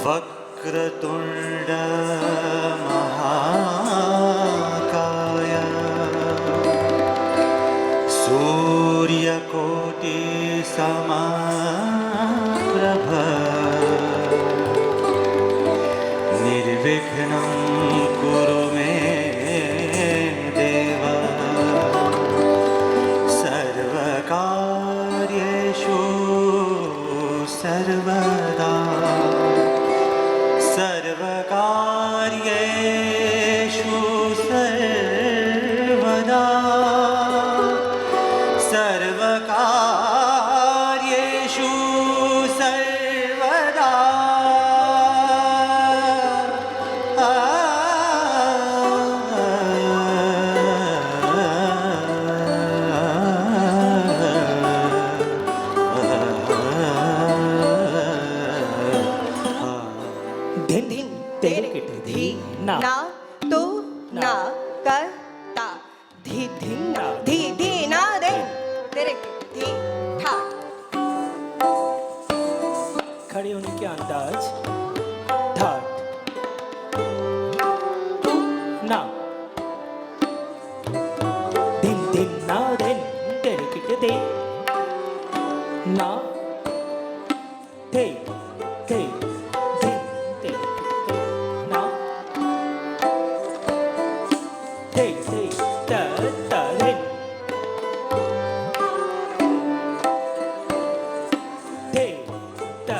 वक्रतुंड महाकाय सूर्यकोटि समप्रभ निर्विघ्नं कुरु मे देव सर्वकार्येषु सर्वदा सर्वकार्येषु सर्वदा सर्वकार्येषु सर्वदा धिन धिन तेरे किट धी ना ना तू ना कर ता धी धिन ना धी धी ना दे तेरे धी ठा खड़े होने के अंदाज ठाट तू ना दिन दिन ना दिन तेरे किट दे ना थे थे दिन तेरे किट दे ना थे थे त त दिन थे त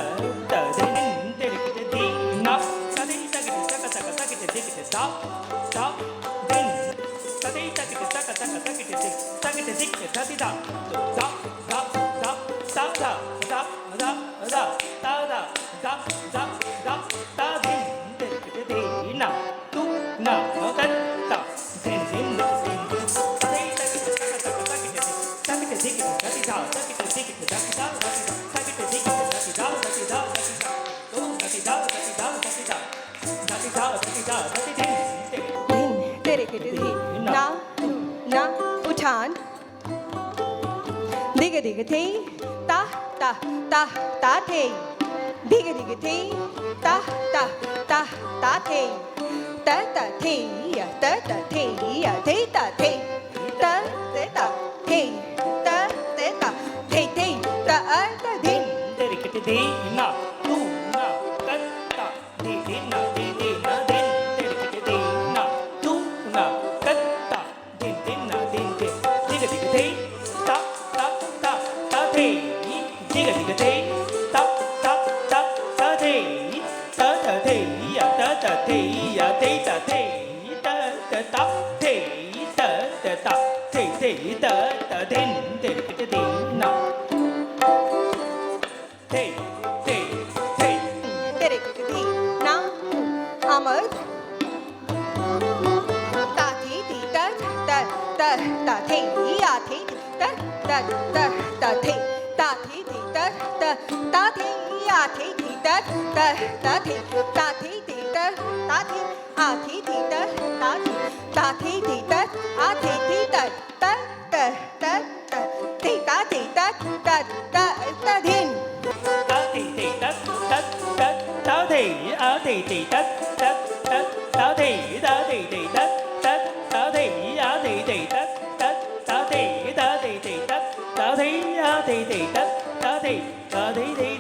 त दिन तेरे किट दे ना सदी तक तक तक तक तक तक stop stop दिन सदी तक तक तक तक तक तक तक दा stop stop stop stop da da da da da da da da da da दिन तेरे किट दे ना तू ना कर ता दिन दिन दिन सदी तक तक तक तक तक तक दा तक तक दा धिन तेरे किट धी ना ना उठान दिग दिग थे ता ता ता ता थे दिग दिग थे ता ता ता ता थे त त थे या त त थे या थे ता थे त ते ता थे त ते ता थे थे त अ त धिन तेरे किट दे ना तू ना कत्ता दे दे ना दे दे ना दिन तेरे किट दे ना तू ना कत्ता दे दे ना दिन दे दिग दिग दे ता ता ता ता दे दिग दिग दे ता ता ता ता दे ता ता दे या ता ता दे या दे ता दे ता ता ता दे ता ता ता दे दे ता ता दिन तेरे किट दे ना थे थे थे तेरे किट धी ना अमर ता थी थी त त त ता थे या थे त त त ता थे ता थी थी त त ता थे या थे थी त त ता थे ता थी थी त ता थे आ थी थी त ता थे ता थी थी त आ थी थी त त त त त थी ता थी त त त त धिन ta thì tất tất tất ta thì a thì tất tất tất ta thì tất tất ta thì a thì tất tất ta thì tất ta thì a thì tất ta thì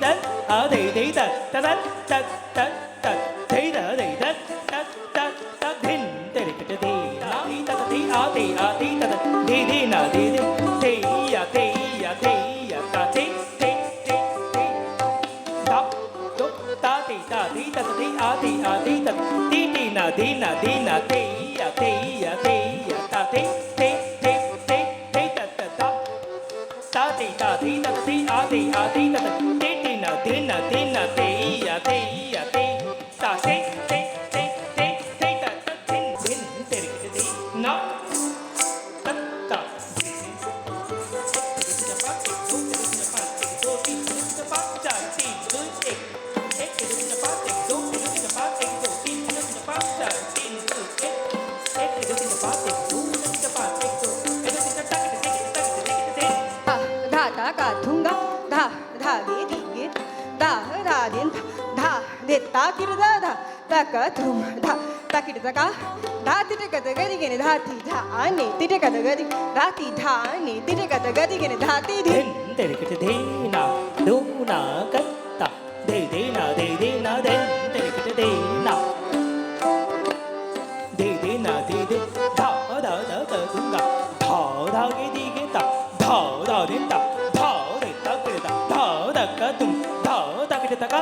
tất a thì tất ta tất tất tất tất thì tất tất tất tất thìn tê thì thì na thì tất thì a thì tất thì na thì ya thì ya thì ya ta thì ta ti ta ti ta ti a ti ta ti na ti na ti na ti ya ti ya ti ya ta ti ti ti ti ti ta ta ta ta ti ta ti ta ti a ti ta ti na ti na ti na ti ya ti ya ti ta ti ti ti ti ti ta ta tin tin तेरे kit दी ना ta ta धा धा गा थुंगा धा धा गे धी गे धा धा दिन धा दे te ta ki da da ta ka thum da ta ki da ka da ti te ka da ga di ne da ti da ane ti te ka da ga di da ti da ane ti te ka da ga di ne da ti di 된 데리게 되나 누나 같다 데데나 데데나 된 데리게 되나 데데나 데데 다다다다 둥가 다다게 디게다 다다 된다 다됐다 그래다 다다가 둥 다다게 되다가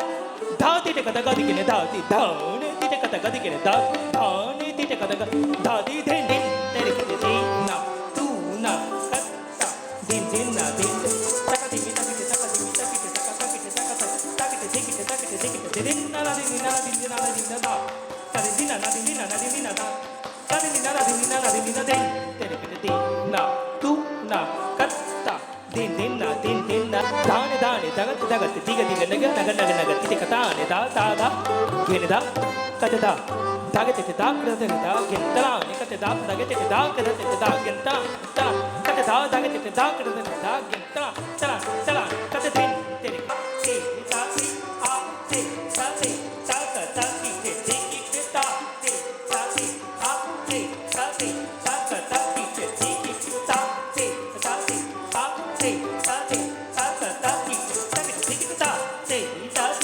다디데가다가 디게네 다디 다네 디데가다가 디게네 다네 디데가다가 다디 된 데리게 되나 누나 같다 딘딘나 딘딘 따가디미 따기데 따가디미 따기데 따가디데 따가디데 따기데 따기데 따기데 딘나라 딘나라 딘나라 딘나다 따디디나 나딘디나 나딘디나 다 따디디나 나딘디나 나딘디나 딘 데리게 딘나 두나 같다 딘딘나 딘딘나 다네 다네 다가티 다가티 디가 디가 나가 나가 나가 나가 티티가 다네 다다다 게네다 까테다 다게테 다 그러데 다 겐따라 니까테 다 다게테 다 그러데 다 겐따 따라 까테 다 다게테 다 그러데 다 겐따라 따라 따라 까테 딘 데리 시 다시 아티 다시 다가 다시 데디기 다 디 다시 아티 다시 다가 다시 데디기 다 디 다시 아티 다시 다가 다시 다게 데디기 다 디 다시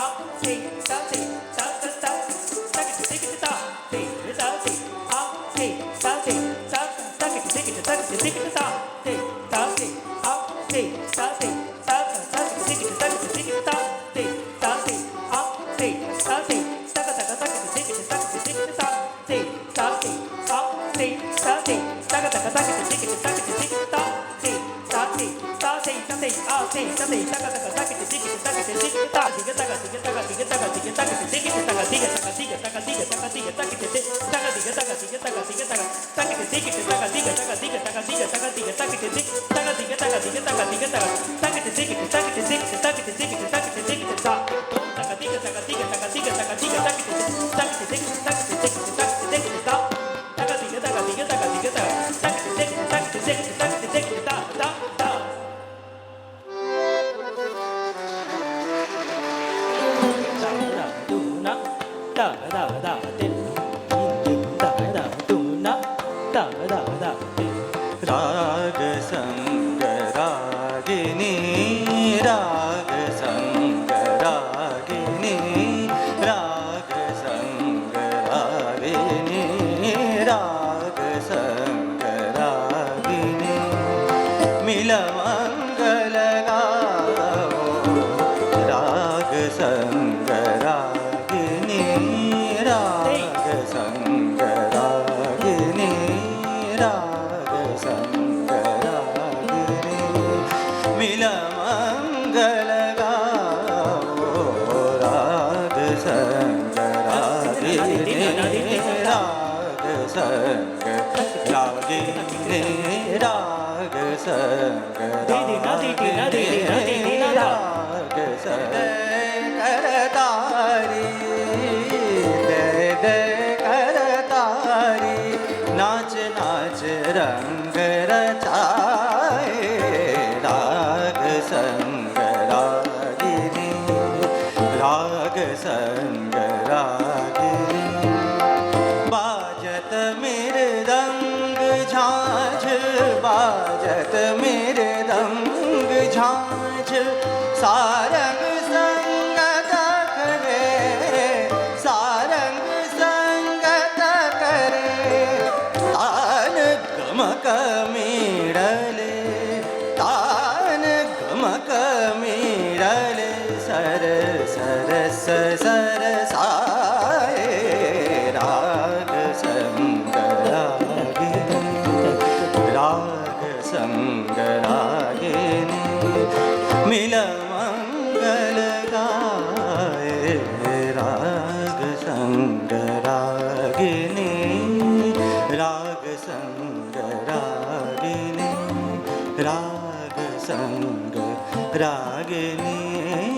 아티 다시 다가 다시 다게 데디기 다 디 다시 아티 다시 다가 다게 데디기 다 디 다시 아티 다시 다가 다게 데디기 다 디 다시 아티 다시 다가 다가 다게 데디기 다 디 다시 아티 다시 다가 다가 다게 데디기 다 디 다시 다시 다시 다시 아티 다시 다가 다가 다게 데디기 다 디 다시 다가 디가 다가 디가 다가 디가 다가 디가 다가 데디기 다가 디가 다가 디가 다가 디가 다가 디가 다게 데 다가 디가 다가 디가 다가 디가 다가 다게 데디기 다가 디가 다가 디가 다가 디가 다가 디가 다게 데디 다가 디가 다가 디가 다가 디가 다가 다게 데디기 다게 데디기 다게 데디기 다게 데디기 다 다가 디가 다가 디가 다가 디가 다가 디가 다게 데디 다게 데디기 다게 데디기 다게 데디기 다 다가 디가 다가 디가 다가 디가 다가 다게 데디기 다게 데디기 다게 데디기 다다 누나 다다다 된 다다 누나 다다다 राग संग रागिनी राग संग रागिनी राग संग रागिनी राग संग रागिनी मिल मंगल गाओ राग संग रागिनी राग संग रागिनी राग संग रागिनी मिल मंगल गाओ राग संग रागिनी राग संग रागिनी राग संग रागिनी राग संग करतारी दे दे करतारी नाच नाच रंग रचाए राग संग रागिनी राग संग रागिनी बाजत मृदंग झांझ बाजत मृदंग झांझ सारंग संग करे सारंग संग करे तान गमक मीडले तान गमक मीडले सर सर सर साए राग संग रागिनी राग संग रागिनी मिल मंगल गाए राग संग रागिनी राग संग रागिनी राग संग रागिनी